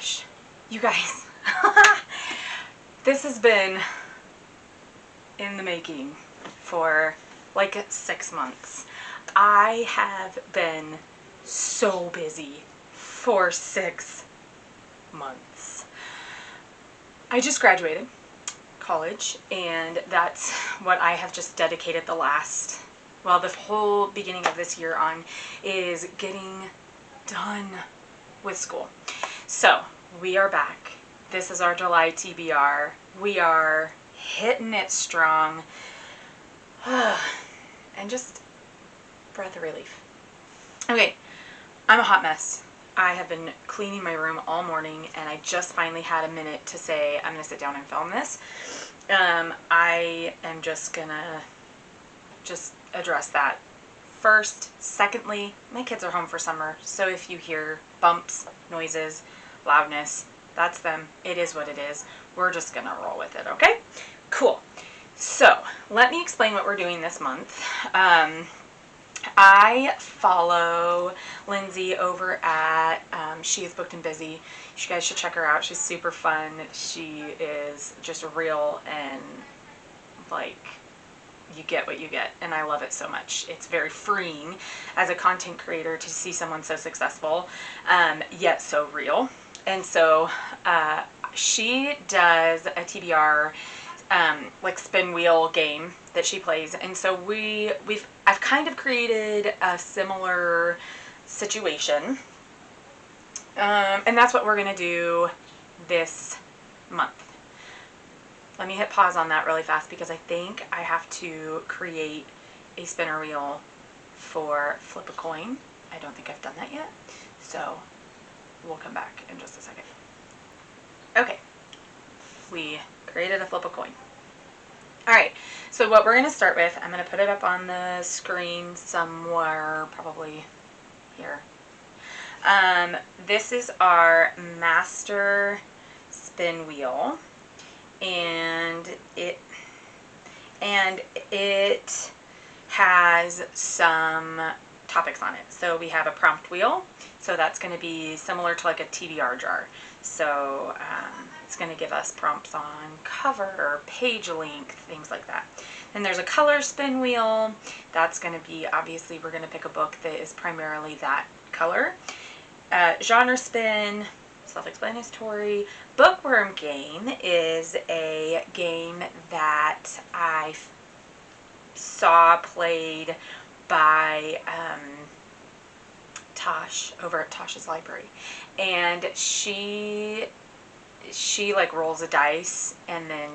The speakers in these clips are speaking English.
gosh, you guys, this has been in the making for like 6 months. I have been so busy for 6 months. I just graduated college, and that's what I have just dedicated the whole beginning of this year on, is getting done with school. So we are back. This is our July TBR. We are hitting it strong. And just breath of relief. Okay, I'm a hot mess. I have been cleaning my room all morning, and I just finally had a minute to say I'm going to sit down and film this. I am just going to address that first. Secondly, my kids are home for summer, so if you hear bumps, noises, loudness, that's them. It is what it is. We're just going to roll with it, okay? Cool. So, let me explain what we're doing this month. I follow Lindsay over at She is Booked and Busy. You guys should check her out. She's super fun. She is just real, and like, you get what you get, and I love it so much. It's very freeing as a content creator to see someone so successful, yet so real. And so she does a TBR like spin wheel game that she plays, and so I've kind of created a similar situation, and that's what we're gonna do this month. Let me hit pause on that really fast because I think I have to create a spinner wheel for flip a coin. I don't think I've done that yet, so we'll come back in just a second. Okay, we created a flip a coin. Alright, so what we're going to start with, I'm going to put it up on the screen somewhere, probably here. This is our master spin wheel, and it has some topics on it. So we have a prompt wheel, so that's going to be similar to like a TBR jar. So it's going to give us prompts on cover, page length, things like that. Then there's a color spin wheel. That's going to be, obviously, we're going to pick a book that is primarily that color. Genre spin, self-explanatory. Bookworm game is a game that I saw played by Tosh over at Tosh's library, and she like rolls a dice, and then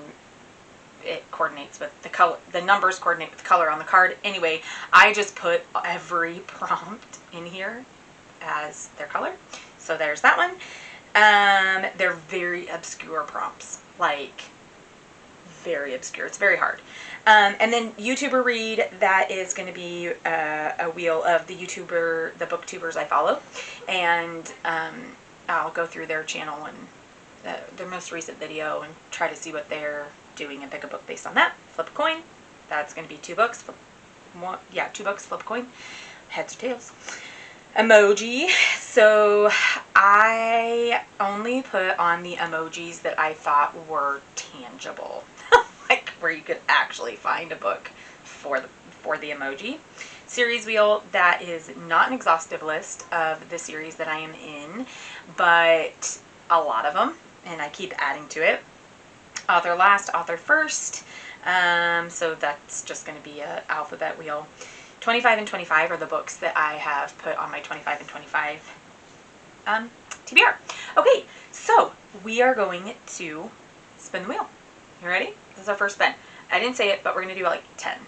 it coordinates with the color. The numbers coordinate with the color on the card. Anyway, I just put every prompt in here as their color. So there's that one. They're very obscure prompts, like very obscure. It's very hard. And then YouTuber read, that is going to be a wheel of the booktubers I follow, and I'll go through their channel and their most recent video and try to see what they're doing and pick a book based on that. Flip a coin. That's going to be 2 books. 2 books. Flip a coin. Heads or tails. Emoji. So I only put on the emojis that I thought were tangible. Like where you could actually find a book for the emoji. Series wheel, that is not an exhaustive list of the series that I am in, but a lot of them, and I keep adding to it. Author last, author first. So that's just going to be an alphabet wheel. 25 and 25 are the books that I have put on my 25 and 25 TBR. Okay, so we are going to spin the wheel. You ready? This is our first spin. I didn't say it, but we're going to do like 10.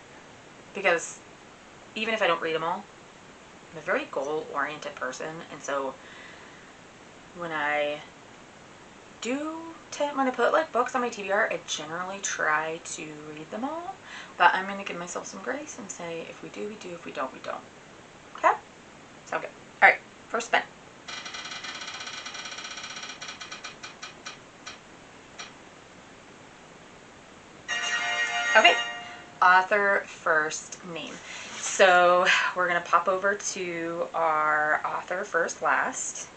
Because even if I don't read them all, I'm a very goal-oriented person. And so when I put like books on my TBR, I generally try to read them all. But I'm going to give myself some grace and say, if we do, we do. If we don't, we don't. Okay? Sound good. All right, first spin. Okay, author first name. So we're going to pop over to our author first last.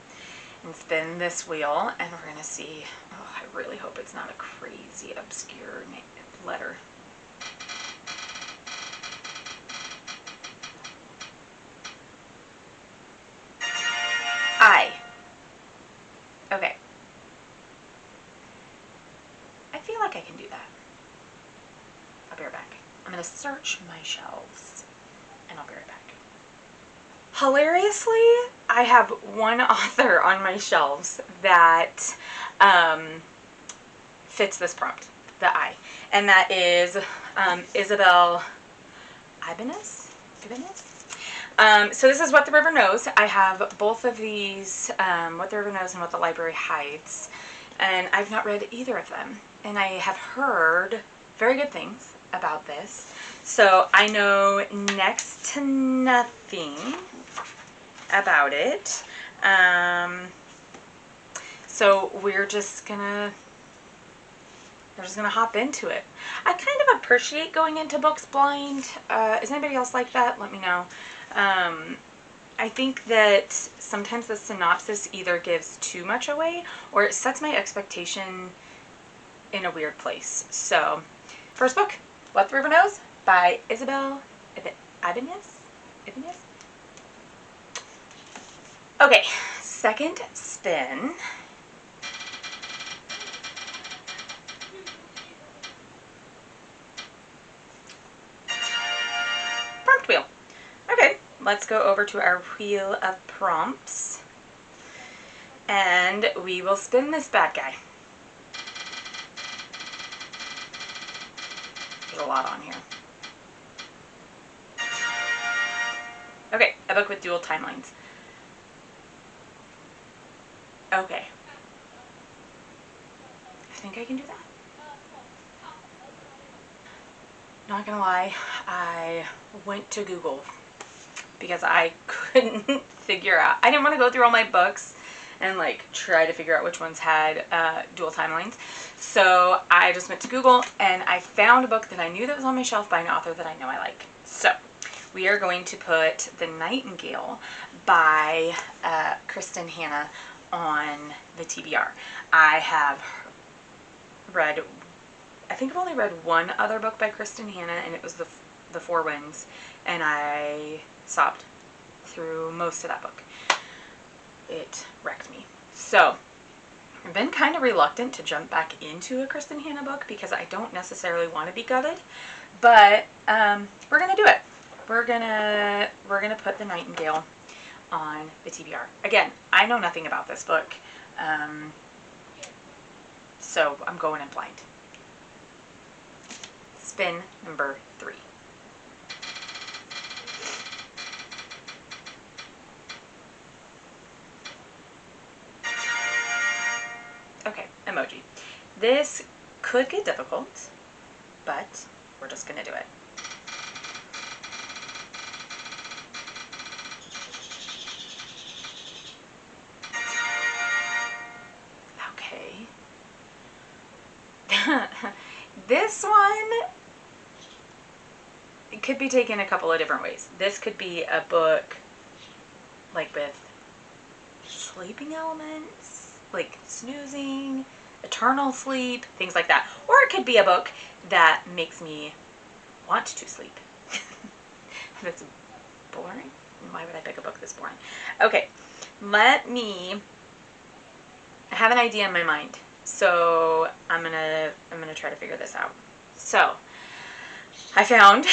and spin this wheel, and we're gonna see. Oh, I really hope it's not a crazy obscure letter. I. Okay. I feel like I can do that. I'll be right back. I'm gonna search my shelves, and I'll be right back. Hilariously, I have one author on my shelves that fits this prompt, the I, and that is Isabel Ibanez. So this is What the River Knows. I have both of these, What the River Knows and What the Library Hides, and I've not read either of them, and I have heard very good things about this. So I know next to nothing about it. So we're just gonna hop into it. I kind of appreciate going into books blind. Is anybody else like that? Let me know. I think that sometimes the synopsis either gives too much away or it sets my expectation in a weird place. So, first book, What the River Knows by Isabel Ibanez. Okay, second spin. Prompt wheel. Okay, let's go over to our wheel of prompts. And we will spin this bad guy. There's a lot on here. Okay, a book with dual timelines. Okay. I think I can do that. Not gonna lie, I went to Google because I couldn't figure out. I didn't want to go through all my books and like try to figure out which ones had dual timelines. So I just went to Google and I found a book that I knew that was on my shelf by an author that I know I like. So we are going to put The Nightingale by Kristen Hanna on the TBR. I have read, I think I've only read one other book by Kristen Hanna, and it was The Four Winds, and I sobbed through most of that book. It wrecked me. So I've been kind of reluctant to jump back into a Kristen Hanna book because I don't necessarily want to be gutted, but we're gonna do it. We're gonna put The Nightingale on the TBR. Again, I know nothing about this book, so I'm going in blind. Spin number 3. Okay, emoji. This could get difficult, but we're just gonna do it. Okay. This one, it could be taken a couple of different ways. This could be a book like with sleeping elements, like snoozing, eternal sleep, things like that. Or it could be a book that makes me want to sleep. That's boring. Why would I pick a book that's boring? Okay, I have an idea in my mind. So I'm gonna try to figure this out. So I found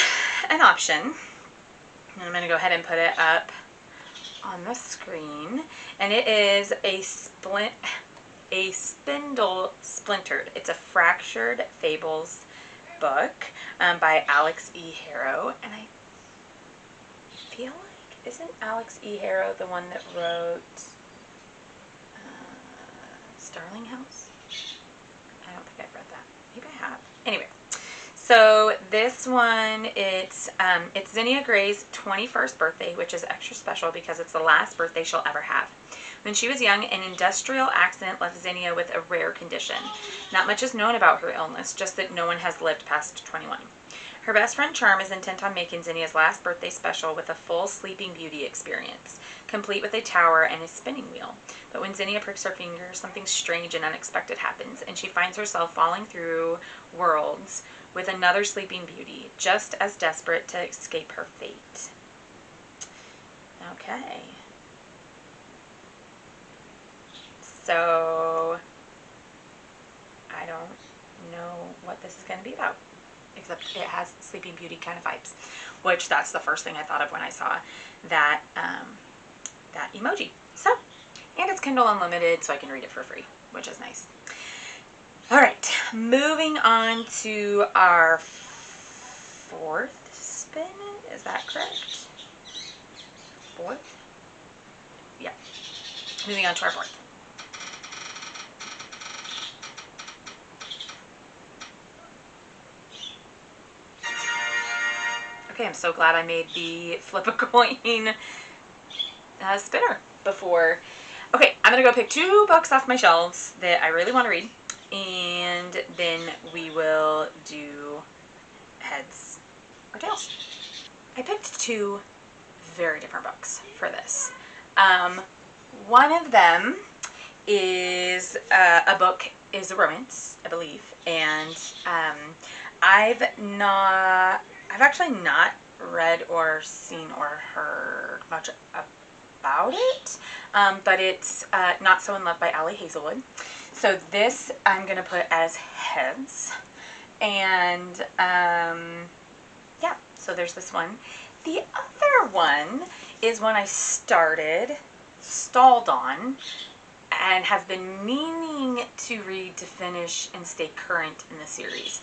an option, and I'm gonna go ahead and put it up on the screen, and it is a Spindle Splintered. It's a Fractured Fables book by Alex E. Harrow, and I feel like, isn't Alex E. Harrow the one that wrote Starling House? I don't think I've read that. Maybe I have. Anyway, so this one, it's Zinnia Gray's 21st birthday, which is extra special because it's the last birthday she'll ever have. When she was young, an industrial accident left Zinnia with a rare condition. Not much is known about her illness, just that no one has lived past 21. Her best friend Charm is intent on making Zinnia's last birthday special with a full Sleeping Beauty experience, complete with a tower and a spinning wheel. But when Zinnia pricks her finger, something strange and unexpected happens, and she finds herself falling through worlds with another Sleeping Beauty, just as desperate to escape her fate. Okay. So, I don't know what this is going to be about, except it has Sleeping Beauty kind of vibes, which that's the first thing I thought of when I saw that, that emoji. So, and it's Kindle Unlimited, so I can read it for free, which is nice. All right, moving on to our fourth spin. Is that correct? Fourth? Yeah. Moving on to our fourth. Okay, I'm so glad I made the flip a coin spinner before. Okay, I'm going to go pick 2 books off my shelves that I really want to read, and then we will do heads or tails. I picked 2 very different books for this. One of them is a book, is a romance, I believe, and I've actually not read or seen or heard much about it, but it's Not So in Love by Ali Hazelwood. So this I'm going to put as heads, and yeah, so there's this one. The other one is one I stalled on, and have been meaning to read to finish and stay current in the series.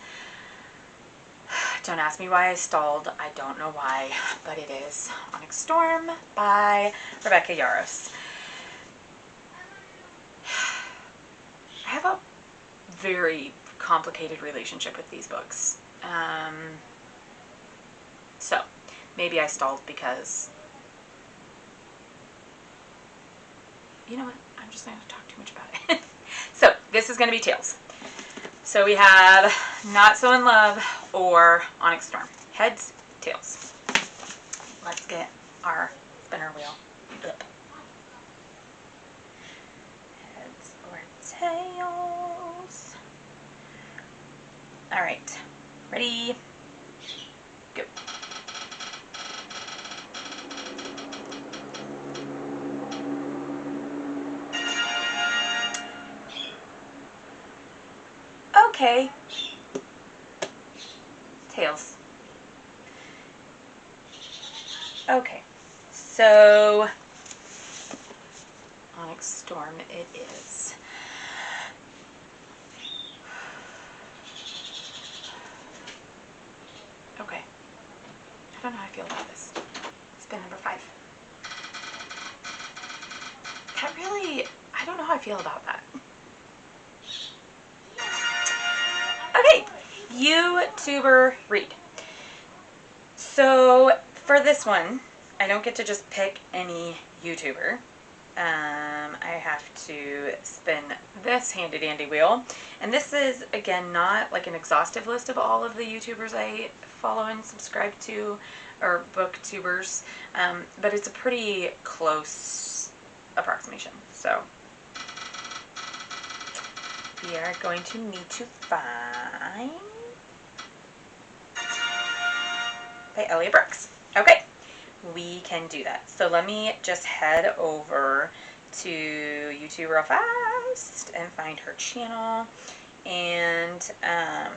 Don't ask me why I stalled. I don't know why, but it is Onyx Storm by Rebecca Yarros. I have a very complicated relationship with these books. So maybe I stalled because, you know what, I'm just not going to talk too much about it. So this is going to be tails. So we have Not So in Love or Onyx Storm. Heads, tails. Let's get our spinner wheel up. Heads or tails. All right, ready, go. Okay. Tails. Okay. So, Onyx Storm it is. Okay. I don't know how I feel about this. Spin number 5. That really, I don't know how I feel about that. Okay, YouTuber read. So for this one, I don't get to just pick any YouTuber. I have to spin this handy dandy wheel. And this is, again, not like an exhaustive list of all of the YouTubers I follow and subscribe to, or booktubers, but it's a pretty close approximation. So we are going to need to find by Elliot Brooks. Okay, we can do that. So let me just head over to YouTube real fast and find her channel, and I have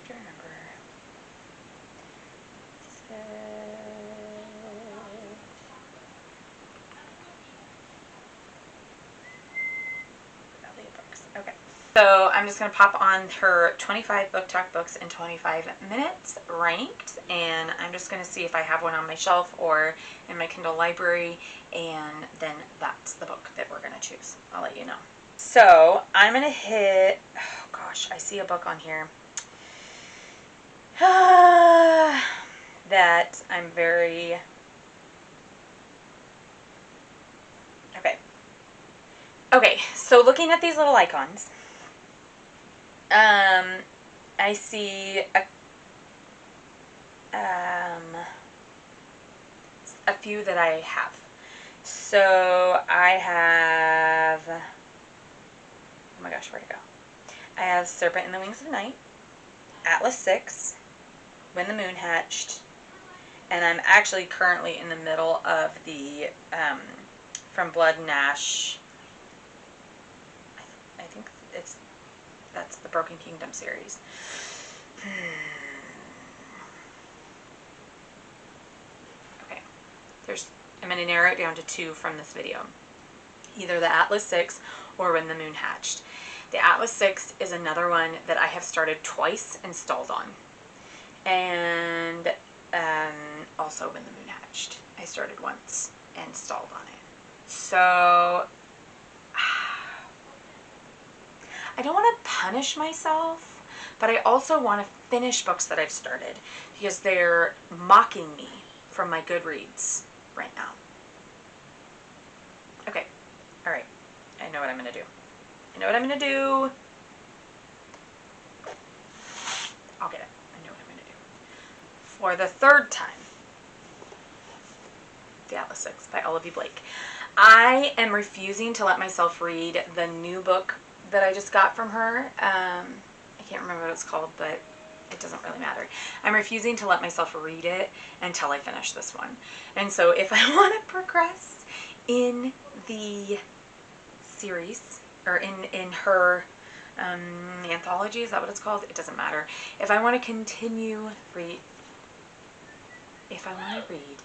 to remember. Elliot Brooks. Okay. So I'm just going to pop on her 25 book talk books in 25 minutes ranked, and I'm just going to see if I have one on my shelf or in my Kindle library, and then that's the book that we're going to choose. I'll let you know. So I'm going to hit, oh gosh, I see a book on here that I'm very, okay, so looking at these little icons, I see a few that I have. So I have, oh my gosh, where'd it go? I have Serpent in the Wings of Night, Atlas 6, When the Moon Hatched, and I'm actually currently in the middle of the From Blood and Ash. I think that's the Broken Kingdom series. Okay, I'm going to narrow it down to 2 from this video. Either the Atlas 6 or When the Moon Hatched. The Atlas 6 is another one that I have started twice and stalled on. And also When the Moon Hatched. I started once and stalled on it. So I don't want to punish myself, but I also want to finish books that I've started because they're mocking me from my Goodreads right now. Okay. All right. I know what I'm going to do. I'll get it. I know what I'm going to do. For the 3rd time, The Atlas 6 by Olivia Blake. I am refusing to let myself read the new book that I just got from her. I can't remember what it's called, but it doesn't really matter. I'm refusing to let myself read it until I finish this one. And so if I want to progress in the series, or in her anthology, is that what it's called? It doesn't matter. If I want to continue if I want to read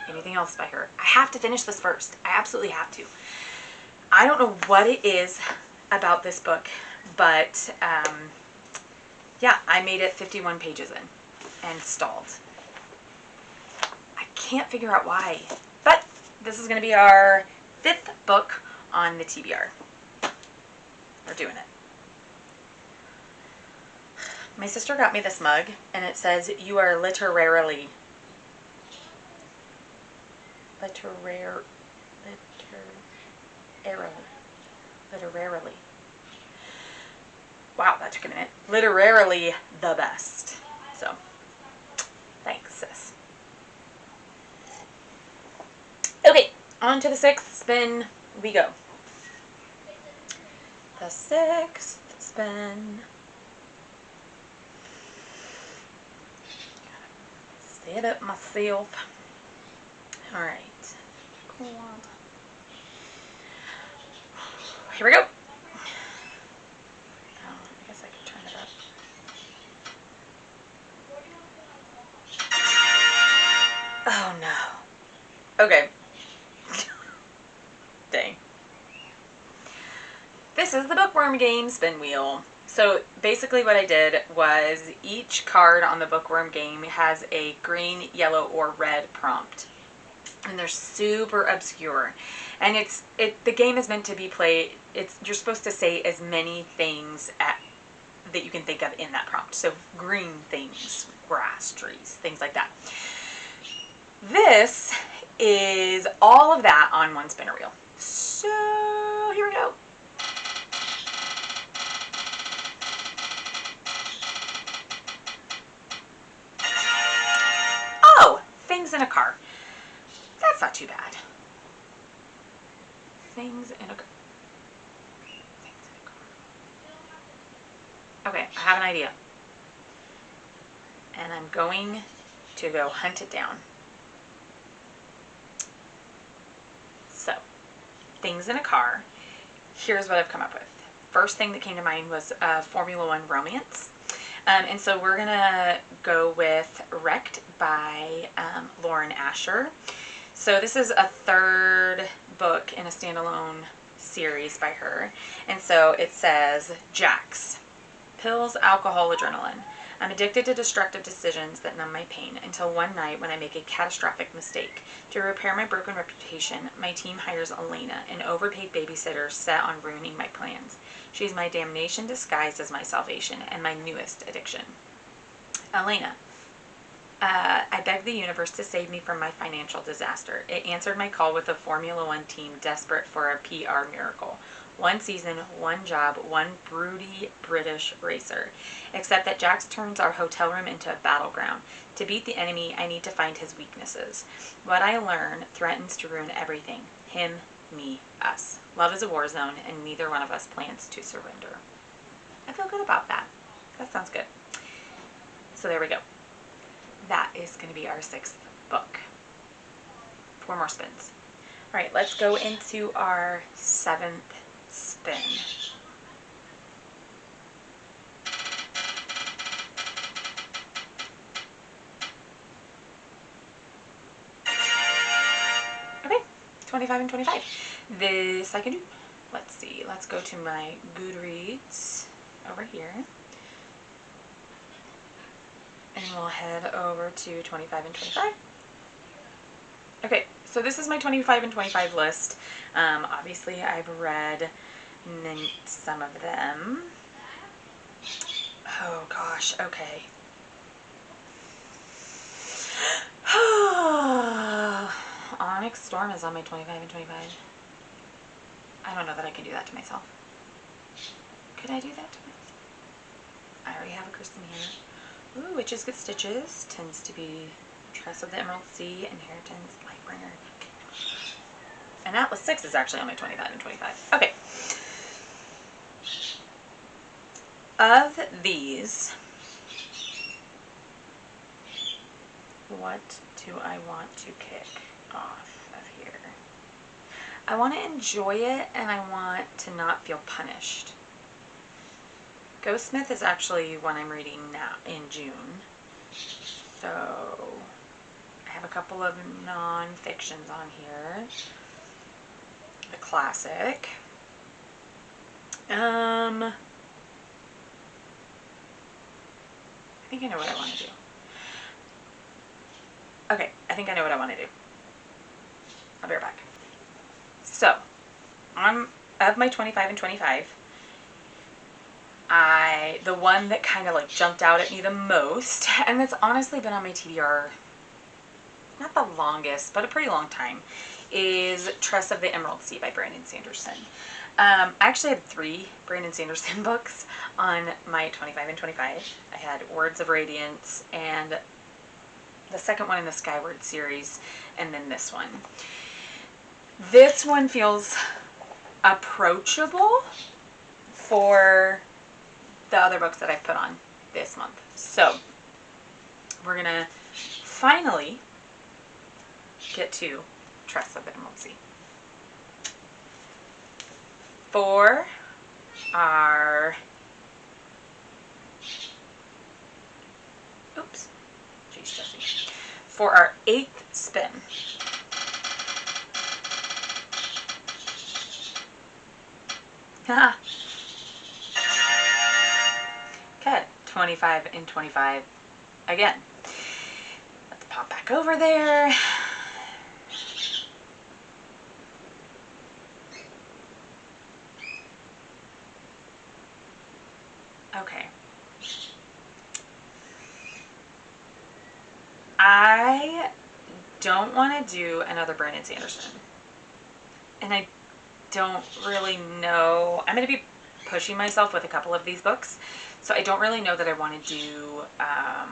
anything else by her, I have to finish this first. I absolutely have to. I don't know what it is about this book, but yeah, I made it 51 pages in and stalled. I can't figure out why, but this is going to be our 5th book on the TBR. We're doing it. My sister got me this mug, and it says, "You are literarily." Wow, that took a minute. Literarily the best. So, thanks, sis. Okay, on to the 6th spin we go. The 6th spin. Set up myself. Alright. Cool. Here we go. Oh, I guess I could turn it up. Oh no. Okay. Dang. This is the Bookworm game spin wheel. So basically what I did was each card on the Bookworm game has a green, yellow, or red prompt. And they're super obscure. And the game is meant to be played, you're supposed to say as many things that you can think of in that prompt. So green things, grass, trees, things like that. This is all of that on one spinner wheel. So here we go. Oh, things in a car. That's not too bad. Things in a car. Okay, I have an idea. And I'm going to go hunt it down. So, things in a car. Here's what I've come up with. First thing that came to mind was Formula One romance. And so we're going to go with Wrecked by Lauren Asher. So this is a 3rd book in a standalone series by her. And so it says, Jax. Pills, alcohol, adrenaline. I'm addicted to destructive decisions that numb my pain until one night when I make a catastrophic mistake. To repair my broken reputation, my team hires Elena, an overpaid babysitter set on ruining my plans. She's my damnation disguised as my salvation and my newest addiction. Elena. I begged the universe to save me from my financial disaster. It answered my call with a Formula One team desperate for a PR miracle. One season, one job, one broody British racer. Except that Jax turns our hotel room into a battleground. To beat the enemy, I need to find his weaknesses. What I learn threatens to ruin everything. Him, me, us. Love is a war zone, and neither one of us plans to surrender. I feel good about that. That sounds good. So there we go. That is going to be our 6th book. 4 more spins. All right, let's go into our 7th spin. Okay, 25 and 25. This I can do. Let's see. Let's go to my Goodreads over here. And we'll head over to 25 and 25. Okay, so this is my 25 and 25 list. Obviously, I've read some of them. Oh gosh, okay. Onyx Storm is on my 25 and 25. I don't know that I can do that to myself. Could I do that to myself? I already have a Kristen here. Ooh, Witches Get Stitches tends to be Tress of the Emerald Sea, Inheritance, Lightbringer. And Atlas 6 is actually on my 25 and 25. Okay. Of these, what do I want to kick off of here? I want to enjoy it, and I want to not feel punished. Ghostsmith is actually one I'm reading now in June. So I have a couple of non-fictions on here. The classic. I think I know what I want to do. Okay, I think I know what I want to do. I'll be right back. So, of my 25 and 25, the one that kind of like jumped out at me the most, and that's honestly been on my TBR, not the longest, but a pretty long time, is Tress of the Emerald Sea by Brandon Sanderson. I actually had 3 Brandon Sanderson books on my 25 and 25. I had Words of Radiance, and the second one in the Skyward series, and then this one. This one feels approachable for the other books that I've put on this month. So we're going to finally get to Tress of the Emerald Sea. For our, oops, geez, Jessie. For our 8th spin, okay, 25 and 25 again. Let's pop back over there. Okay. I don't want to do another Brandon Sanderson. And I don't really know. I'm going to be pushing myself with a couple of these books. So I don't really know that I want to do a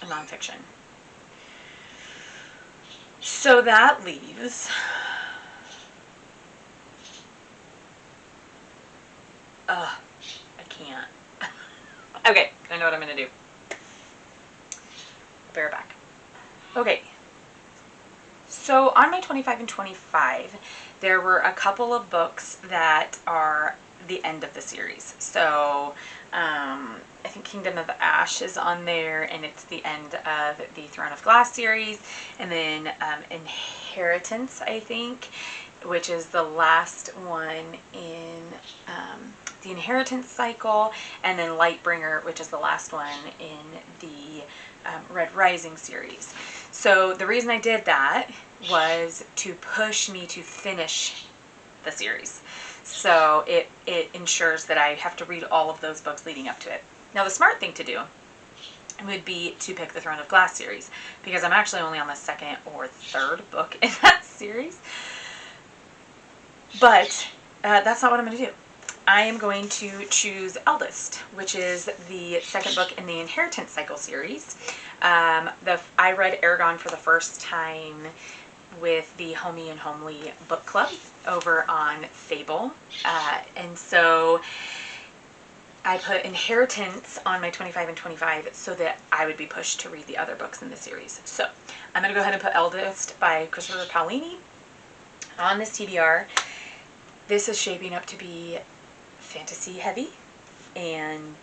nonfiction. So that leaves I can't. Okay, I know what I'm going to do. Bear back. Okay. So on my 25 and 25, there were a couple of books that are the end of the series. So I think Kingdom of Ash is on there, and it's the end of the Throne of Glass series. And then Inheritance, I think, which is the last one in the Inheritance cycle. And then Lightbringer, which is the last one in the Red Rising series. So the reason I did that was to push me to finish the series. So it ensures that I have to read all of those books leading up to it. Now the smart thing to do would be to pick the Throne of Glass series, because I'm actually only on the 2nd or 3rd book in that series. But that's not what I'm going to do. I am going to choose Eldest, which is the second book in the Inheritance Cycle series. I read Aragon for the first time with the Homey and Homely book club over on Fable. And so I put Inheritance on my 25 and 25 so that I would be pushed to read the other books in the series. So I'm going to go ahead and put Eldest by Christopher Paolini on this TBR. This is shaping up to be fantasy heavy and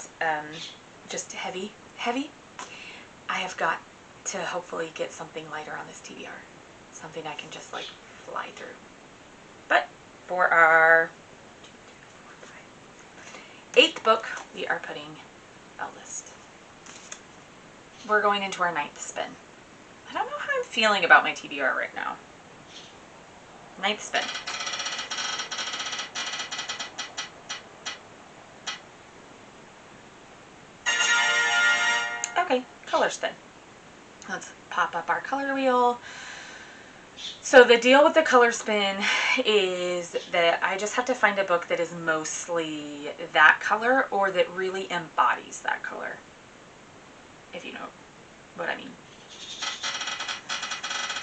just heavy. I have got to hopefully get something lighter on this TBR. Something I can just like fly through. But for our 8th book, we are putting Eldest. We're going into our 9th spin. I don't know how I'm feeling about my TBR right now. 9th spin. Okay, color spin. Let's pop up our color wheel. So the deal with the color spin is that I just have to find a book that is mostly that color or that really embodies that color, if you know what I mean.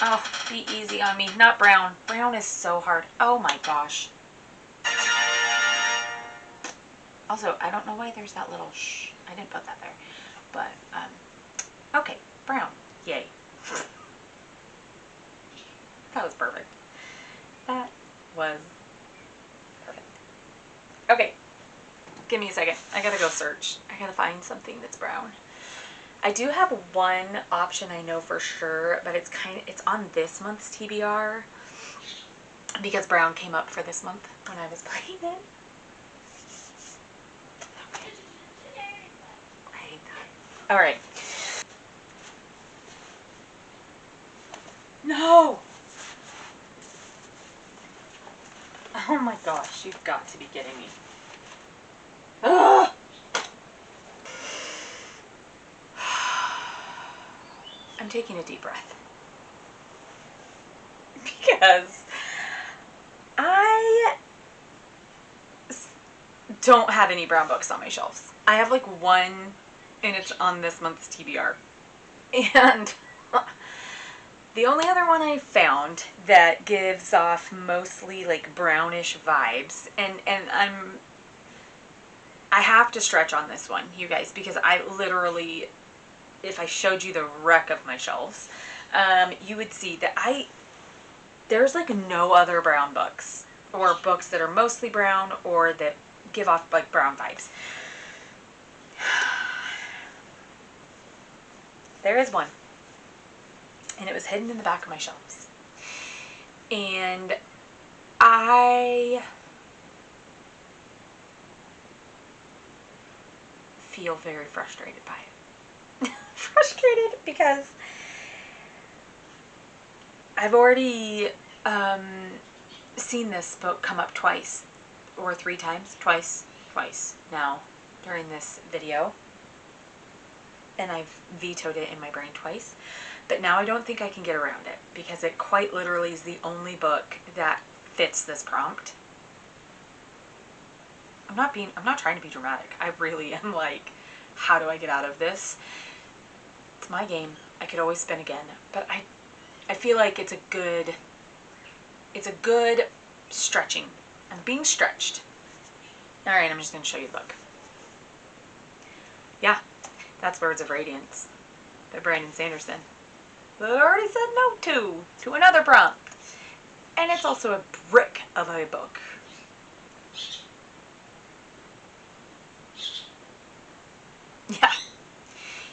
Oh, be easy on me. Not brown. Brown is so hard. Oh my gosh. Also, I don't know why there's that little shh. I didn't put that there. But, okay, brown. Yay. That was perfect. That was perfect. Okay, give me a second. I gotta go search. I gotta find something that's brown. I do have one option I know for sure, but it's on this month's TBR because brown came up for this month when I was playing it. Okay. I hate that. All right. No! Oh my gosh, you've got to be kidding me. Ugh! I'm taking a deep breath. Because I don't have any brown books on my shelves. I have like one, and it's on this month's TBR. And the only other one I found that gives off mostly like brownish vibes, and I have to stretch on this one, you guys, because I literally, if I showed you the wreck of my shelves, you would see that there's like no other brown books, or books that are mostly brown, or that give off like brown vibes. There is one. And it was hidden in the back of my shelves. And I feel very frustrated by it. Frustrated because I've already seen this book come up twice or 3 times. Twice now during this video. And I've vetoed it in my brain twice. But now I don't think I can get around it because it quite literally is the only book that fits this prompt. I'm not trying to be dramatic. I really am like, how do I get out of this? It's my game. I could always spin again, but I feel like it's a good stretching. I'm being stretched. All right, I'm just going to show you the book. Yeah, that's Words of Radiance by Brandon Sanderson. That I already said no to another prompt. And it's also a brick of a book.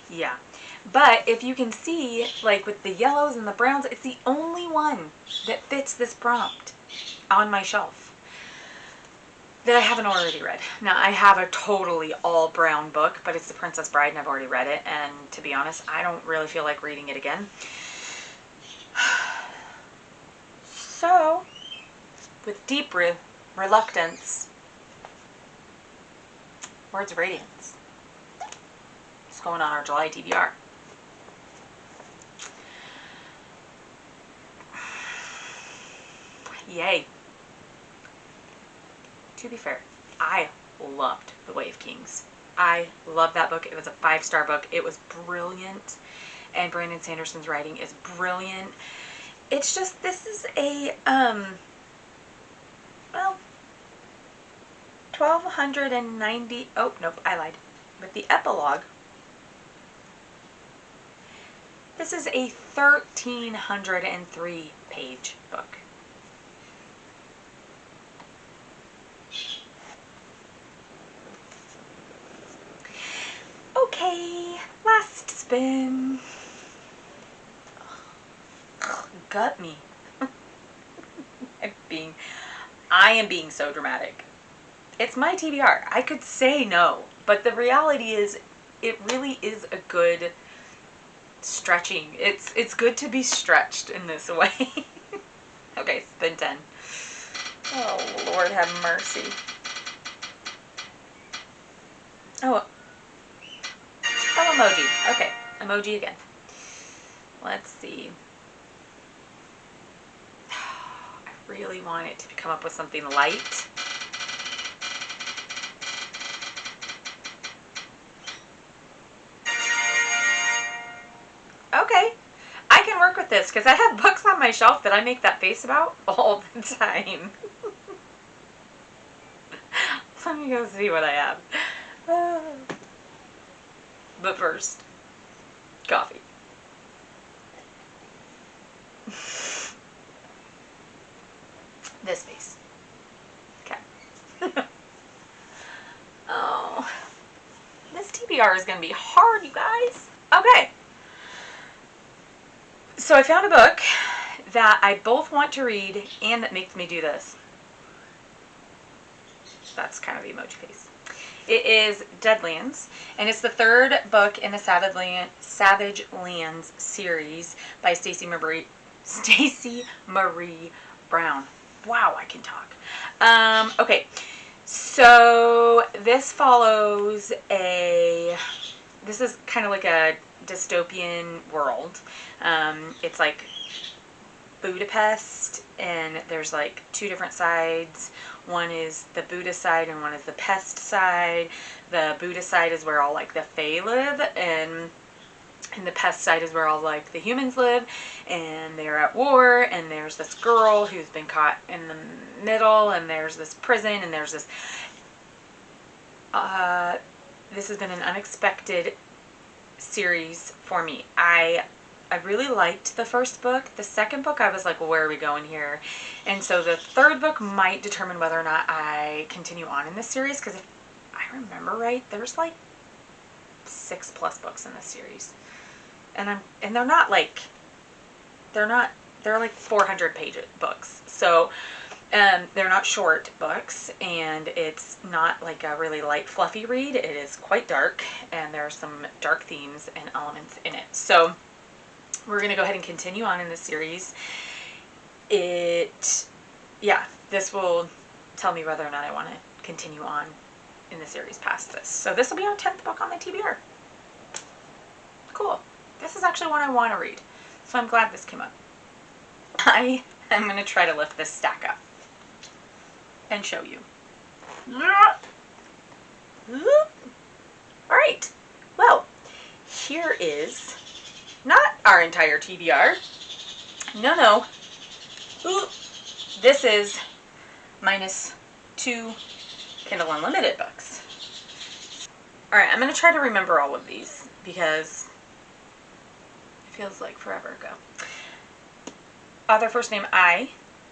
Yeah. But if you can see, like with the yellows and the browns, it's the only one that fits this prompt on my shelf that I haven't already read. Now, I have a totally all brown book, but it's The Princess Bride, and I've already read it. And to be honest, I don't really feel like reading it again. So, with deep reluctance, Words of Radiance. It's going on our July TBR. Yay. to be fair, I loved The Way of Kings. I love that book. It was a 5-star book. It was brilliant. And Brandon Sanderson's writing is brilliant. It's just, this is a, well, 1,290, oh, nope, I lied. With the epilogue, this is a 1,303 page book. Okay, last spin. Gut me. I am being so dramatic. It's my TBR. I could say no, but the reality is it really is a good stretching. It's good to be stretched in this way. Okay, spin 10. Oh, Lord have mercy. Oh, emoji. Okay, emoji again. Let's see. I really want it to come up with something light. Okay, I can work with this because I have books on my shelf that I make that face about all the time. Let me go see what I have. But first, coffee. This face. Okay. Oh, this TBR is going to be hard, you guys. Okay. So I found a book that I both want to read and that makes me do this. That's kind of the emoji face. It is Deadlands, and it's the 3rd book in the Savage Lands series by Stacey Marie Brown. Wow, I can talk. Okay, so this follows this is kind of like a dystopian world. It's like Budapest, and there's like 2 different sides. One is the Buddhist side and one is the pest side. The Buddhist side is where all like the Fae live, and the pest side is where all like the humans live, and they're at war, and there's this girl who's been caught in the middle, and there's this prison, and there's this this has been an unexpected series for me. I really liked the first book. The second book, I was like, well, where are we going here? And so the 3rd book might determine whether or not I continue on in this series, because if I remember right, there's like 6+ books in this series. And they're not like, they're like 400-page books. So they're not short books, and it's not like a really light, fluffy read. It is quite dark, and there are some dark themes and elements in it. So we're going to go ahead and continue on in this series. This will tell me whether or not I want to continue on in the series past this. So this will be our 10th book on the TBR. Cool. This is actually one I want to read, so I'm glad this came up. I am going to try to lift this stack up and show you. Alright, well, here is not our entire TBR. No. Ooh, this is minus 2 Kindle Unlimited books. Alright, I'm going to try to remember all of these because it feels like forever ago. Author first name I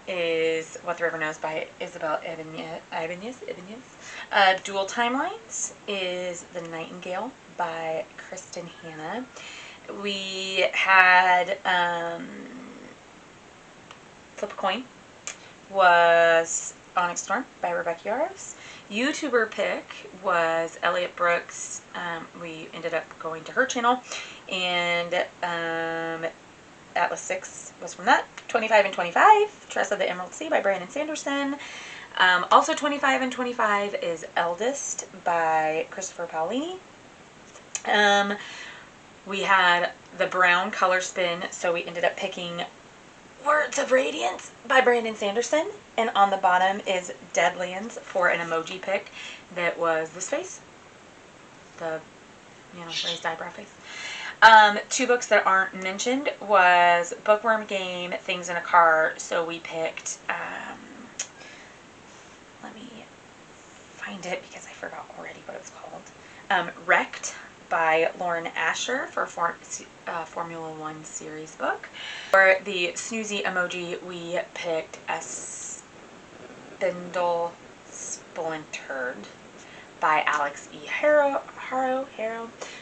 is What the River Knows by Isabel Ibanez. Dual Timelines is The Nightingale by Kristen Hanna. We had Flip a Coin was Onyx Storm by Rebecca Yarros. YouTuber pick was Elliot Brooks. We ended up going to her channel, and Atlas 6 was from that. 25 and 25, Tress of the Emerald Sea by Brandon Sanderson. Also 25 and 25 is Eldest by Christopher Paolini. We had the brown color spin, so we ended up picking Words of Radiance by Brandon Sanderson. And on the bottom is Deadlands for an emoji pic that was this face. The, raised eyebrow face. 2 books that aren't mentioned was Bookworm Game, Things in a Car. So we picked, let me find it because I forgot already what it was called. Wrecked by Lauren Asher for a Formula One series book. For the snoozy emoji, we picked a Spindle Splintered by Alex E. Harrow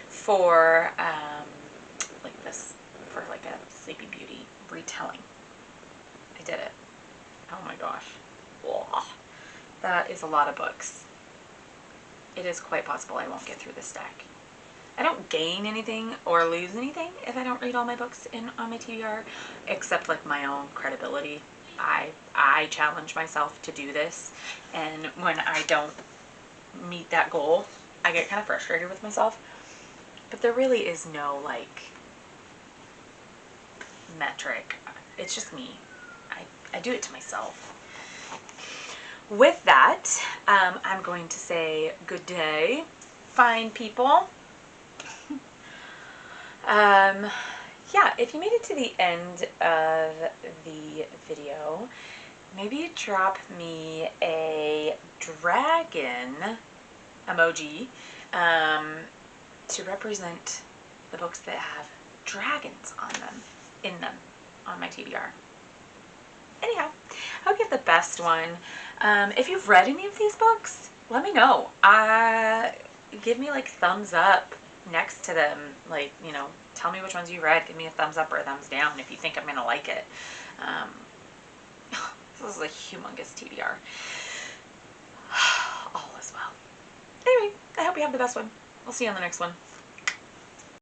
for like a Sleepy Beauty retelling. I did it. Oh my gosh. Ugh. That is a lot of books. It is quite possible I won't get through this stack. I don't gain anything or lose anything if I don't read all my books on my TBR, except like my own credibility. I challenge myself to do this, and when I don't meet that goal, I get kind of frustrated with myself. But there really is no like metric. It's just me. I do it to myself. With that, I'm going to say good day, fine people. Yeah, if you made it to the end of the video, maybe drop me a dragon emoji to represent the books that have dragons in them on my TBR. Anyhow, I hope you have the best one. If you've read any of these books, let me know. Give me like thumbs up next to them. Like, tell me which ones you read. Give me a thumbs up or a thumbs down if you think I'm going to like it. This is a humongous TBR. All is well. Anyway, I hope you have the best one. We'll see you on the next one.